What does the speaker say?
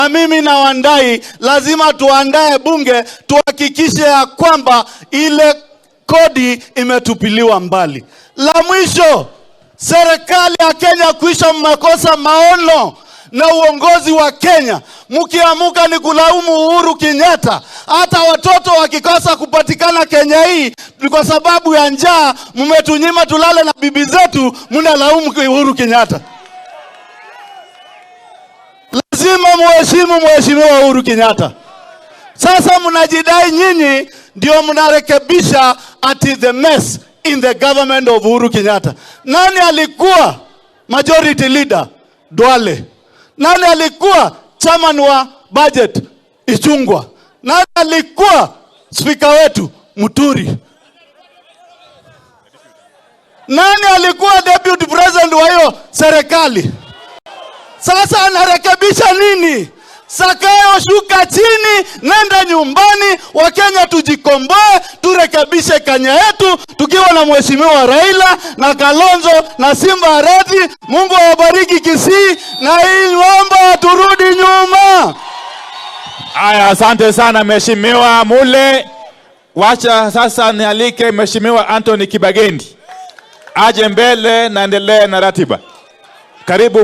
na mimi na Wandai lazima tuandae bunge tuhakikishe ya kwamba ile kodi imetupiliwa mbali. La mwisho, serikali ya Kenya kuisha makosa maono na uongozi wa Kenya. Mkiamuka ni kulaumu Uhuru Kenyatta. Hata watoto wakikosa kupatikana Kenya hii ni kwa sababu ya njaa, mmetunyima tulale na bibi zetu, mnalaumu Uhuru Kenyatta. Lazima muheshimu mheshimiwa Uhuru Kenyatta. Sasa mnajidai nyinyi ndio mnarekebisha ati the mess in the government of Uhuru Kenyatta. Nani alikuwa majority leader? Duale. Nani alikuwa chairman wa budget? Ichungwa. Nani alikuwa speaker wetu? Muturi. Nani alikuwa deputy president wa hiyo serikali? Sasa anarekebisha nini? Sakayo, shuka chini, nenda nyumbani. Wakenya tujikomboe, turekebishe Kenya yetu tukiwa na mheshimiwa Raila na Kalonzo na Simba Arati. Mungu awabariki Kisii na hii ng'ombe turudi nyuma. Aya, asante sana mheshimiwa Mule. Wacha sasa nialike mheshimiwa Anthony Kibagendi aje mbele na endelee na ratiba. Karibu.